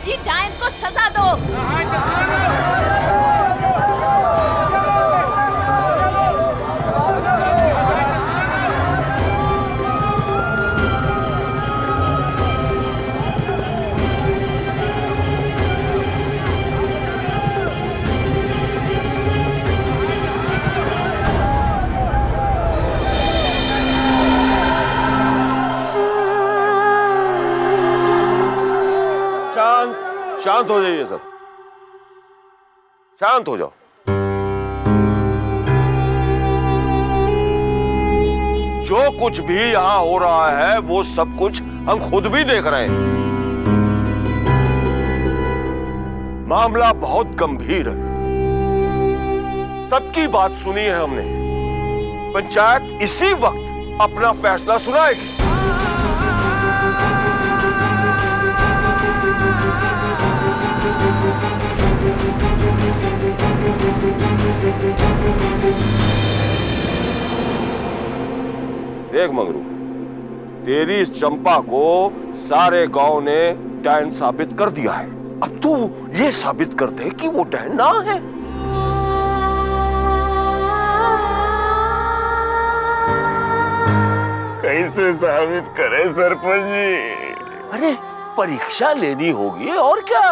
जी डायन को सजा दो। शांत हो जाइए सब, शांत हो जाओ। जो कुछ भी यहां हो रहा है वो सब कुछ हम खुद भी देख रहे हैं। मामला बहुत गंभीर है, सबकी बात सुनी है हमने। पंचायत इसी वक्त अपना फैसला सुनाएगी। देख मंगरू, तेरी इस चंपा को सारे गांव ने डायन साबित कर दिया है। अब तू ये साबित कर दे कि वो डायन ना है। कैसे साबित करे सरपंच जी? अरे परीक्षा लेनी होगी और क्या।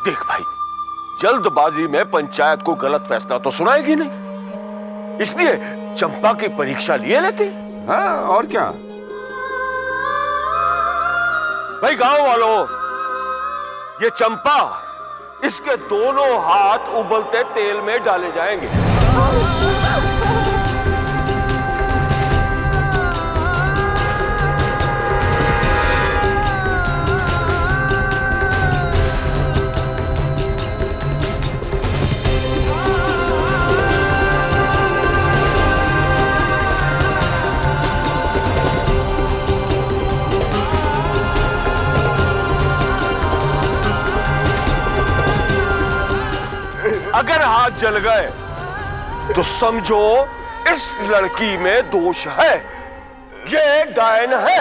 देख भाई, जल्दबाजी में पंचायत को गलत फैसला तो सुनाएगी नहीं, इसलिए चंपा की परीक्षा लिए लेते। हाँ और क्या भाई गांव वालों, ये चंपा, इसके दोनों हाथ उबलते तेल में डाले जाएंगे। अगर हाथ जल गए तो समझो इस लड़की में दोष है, ये डायन है।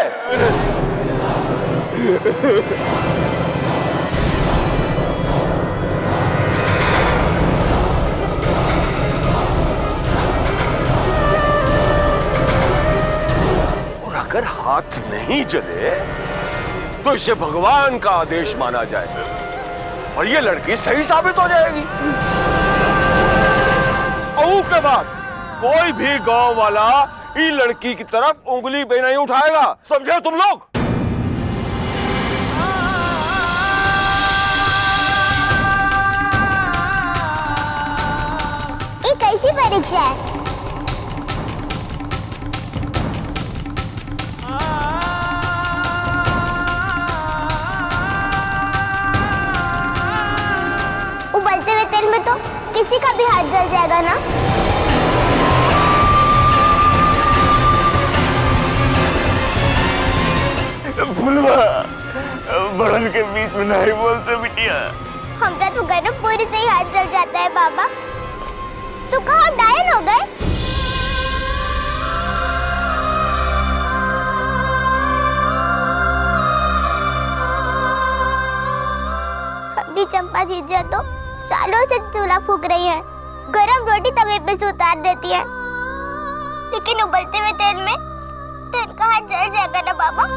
और अगर हाथ नहीं जले तो इसे भगवान का आदेश माना जाए और ये लड़की सही साबित हो जाएगी। और के बाद कोई भी गांव वाला इस लड़की की तरफ उंगली भी नहीं उठाएगा, समझे तुम लोग? ये कैसी परीक्षा है? उबलते हुए तेल में तो किसी का भी हाथ जल जाएगा ना। फुलवा, बड़न के बीच में नहीं बोलते बिटिया। हमरा तो गर्म पूरी से ही हाथ जल जाता है बाबा। तो कहाँ डायन हो गए? अपनी चंपा जीजा तो सालों से चूल्हा फूंक रही है, गरम रोटी तवे पे से उतार देती है, लेकिन उबलते हुए तेल में तो इनका हाथ जल जाएगा ना बाबा।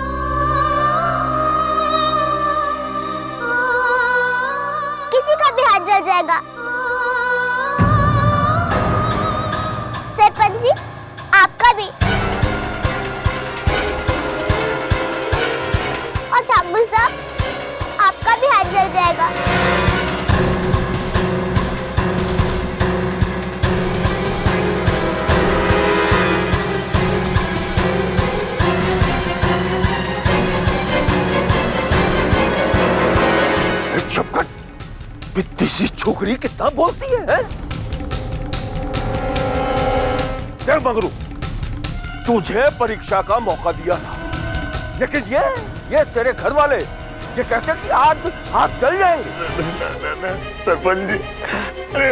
किसी का भी हाथ जल जाएगा। सरपंच जी, आपका भी। और ठाकुर साहब, आपका भी हाथ जल जाएगा। चपकट, बित्ती सी छोकरी कितना बोलती है? देख मगरू, तुझे परीक्षा का मौका दिया था, लेकिन ये तेरे घर वाले ये कहते कि हाथ हाथ जल जाएंगे। ना, सरपंच जी, अरे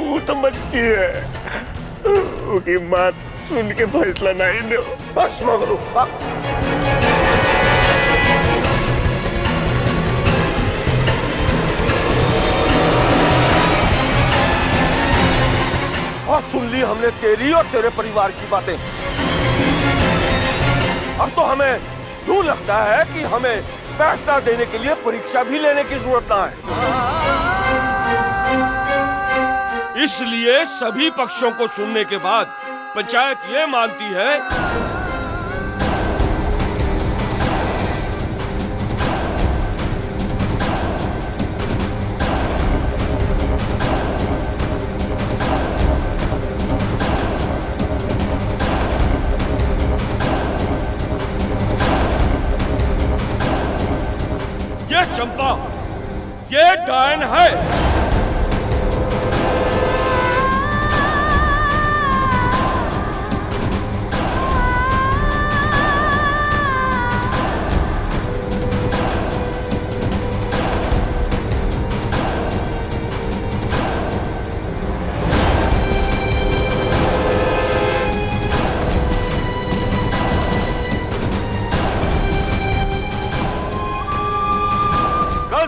वो तो बच्ची है, उसकी बात सुन के फैसला नहीं दो। बस मगरू, बस। और सुन ली हमने तेरी और तेरे परिवार की बातें। अब तो हमें यूं लगता है कि हमें फैसला देने के लिए परीक्षा भी लेने की जरूरत ना है। इसलिए सभी पक्षों को सुनने के बाद पंचायत ये मानती है ये चंपा, ये डायन है।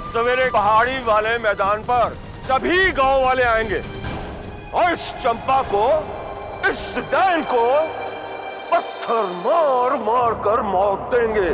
सवेरे पहाड़ी वाले मैदान पर सभी गांव वाले आएंगे और इस चंपा को, इस डायन को पत्थर मार मार कर मौत देंगे।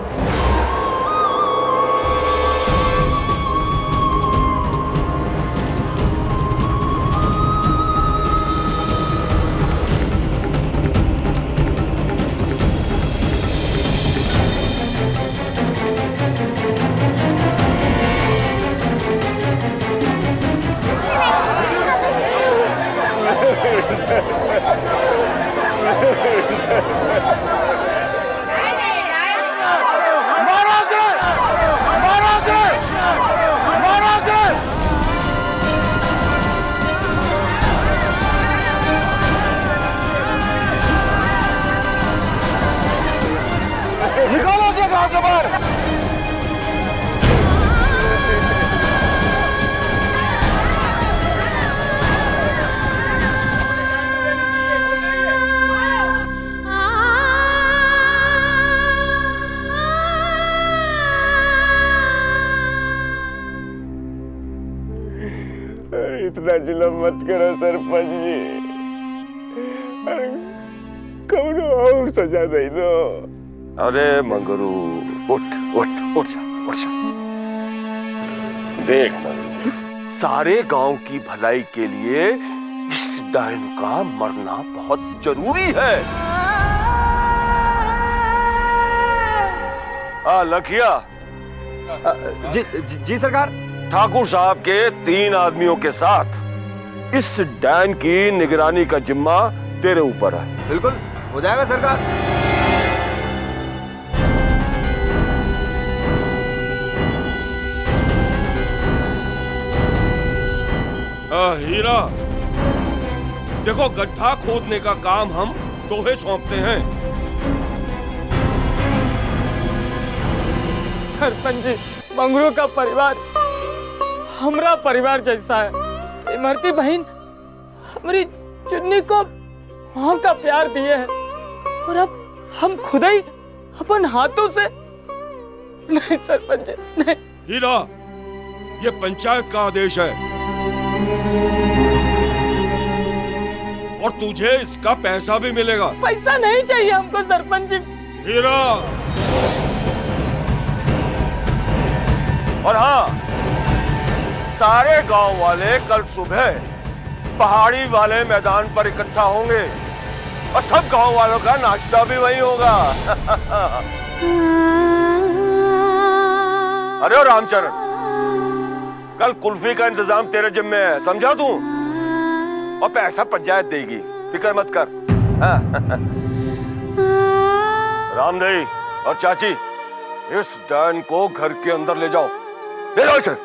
निकालो जगह से बाहर। इतना जुल्म मत करो सरपंच जी, अरे कौनो और सजा दे दो। अरे मंगरू, उठ उठ उठ जा, उठ जा। देख मंगरू, सारे गांव की भलाई के लिए इस डायन का मरना बहुत जरूरी है। लखिया। जी सरकार। ठाकुर साहब के 3 आदमियों के साथ इस डायन की निगरानी का जिम्मा तेरे ऊपर है। बिल्कुल हो जाएगा सरकार। हीरा, देखो गड्ढा खोदने का काम हम तोहे सौंपते हैं। सरपंच जी, मंगरू का परिवार हमरा परिवार जैसा है। इमरती बहन हमारी चुन्नी को मां का प्यार दिए है और अब हम खुद ही अपन हाथों से। नहीं सरपंच जी, नहीं। हीरा, ये पंचायत का आदेश है और तुझे इसका पैसा भी मिलेगा। पैसा नहीं चाहिए हमको सरपंच जी। हीरा। और हाँ, सारे गांव वाले कल सुबह पहाड़ी वाले मैदान पर इकट्ठा होंगे और सब गांव वालों का नाश्ता भी वहीं होगा। अरे ओ रामचरण, कल कुल्फी का इंतजाम तेरे जिम्मे है, समझा तू? और पैसा पंचायत देगी, फिक्र मत कर। रामदेई और चाची, इस डायन को घर के अंदर ले जाओ, ले जाओ इसे।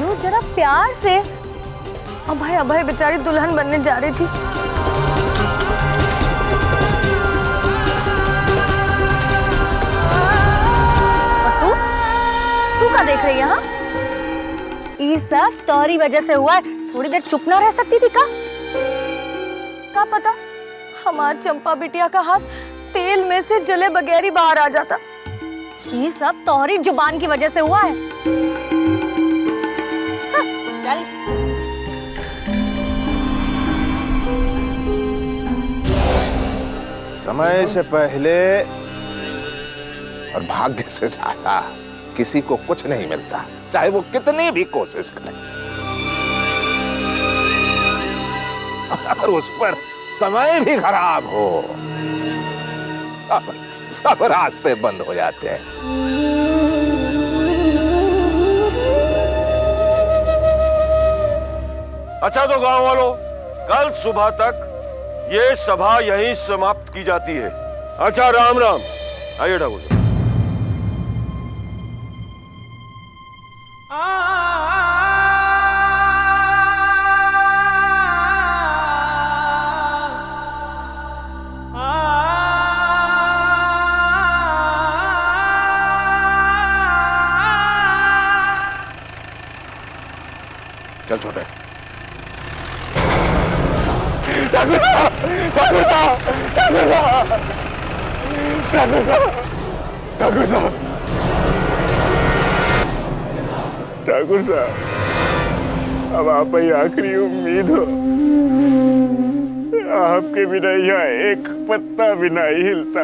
मंगरू जरा प्यार से। अभय अभय बेचारी दुल्हन बनने जा रही थी। और तू क्या देख रही है यहाँ? ये सब तोरी वजह से हुआ है। थोड़ी देर चुप ना रह सकती थी का पता हमार चंपा बिटिया का हाथ तेल में से जले बगैर ही बाहर आ जाता। ये सब तोहरी जुबान की वजह से हुआ है। हाँ, चल। समय से पहले और भाग्य से ज्यादा किसी को कुछ नहीं मिलता, चाहे वो कितनी भी कोशिश करे। अगर उस पर समय भी खराब हो, सब रास्ते बंद हो जाते हैं। अच्छा तो गांव वालों, कल सुबह तक ये सभा यहीं समाप्त की जाती है। अच्छा राम राम। आइए ठाकुर साहब। चल छोटे। ठाकुर साहब, ठाकुर साहब, ठाकुर साहब, ठाकुर साहब, ठाकुर साहब, ठाकुर साहब, अब आप ही आखिरी उम्मीद हो। आपके बिना यहाँ एक पत्ता भी नहीं हिलता।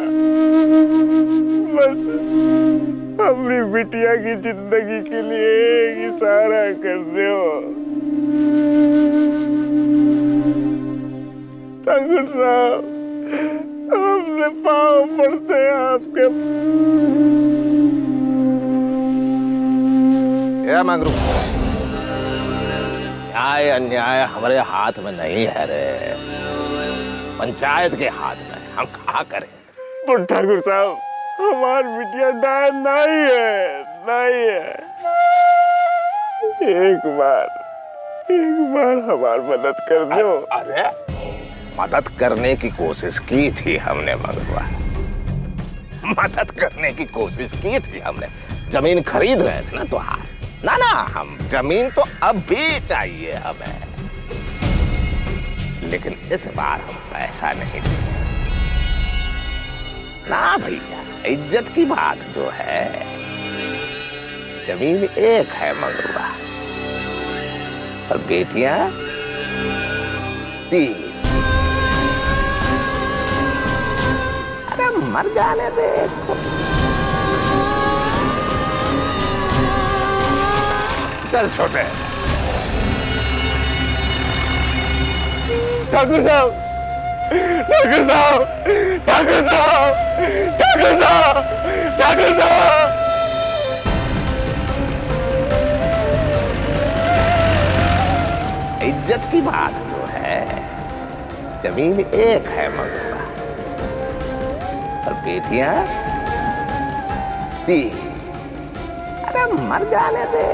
बस अपनी बिटिया की जिंदगी के लिए एक इशारा कर रहे हो। ठाकुर साहब, अपने पाँव पड़ते हैं आपके। या मंगरू, न्याय अन्याय हमारे हाथ में नहीं है रे, पंचायत के हाथ में। हम क्या करें? पर ठाकुर साहब, हमारी बिटिया डायन नहीं है, नहीं है। एक बार हमारी मदद कर दो। अरे मदद करने की कोशिश की थी हमने मंगरुआ, मदद करने की कोशिश की थी हमने। जमीन खरीद रहे थे ना, तो हाँ ना हम जमीन तो अब भी चाहिए हमें, लेकिन इस बार हम पैसा नहीं देंगे ना भैया। इज्जत की बात जो है, जमीन एक है मंगरुआ और बेटियां 3। अरे मर जाने दे। चल छोटे। ठाकुर साहब, ठाकुर साहब, ठाकुर साहब, ठाकुर साहब, ठाकुर साहब। इज्जत की बात जो है, जमीन एक है मंगरुआ और बेटियां 3। अरे मर जाने दे।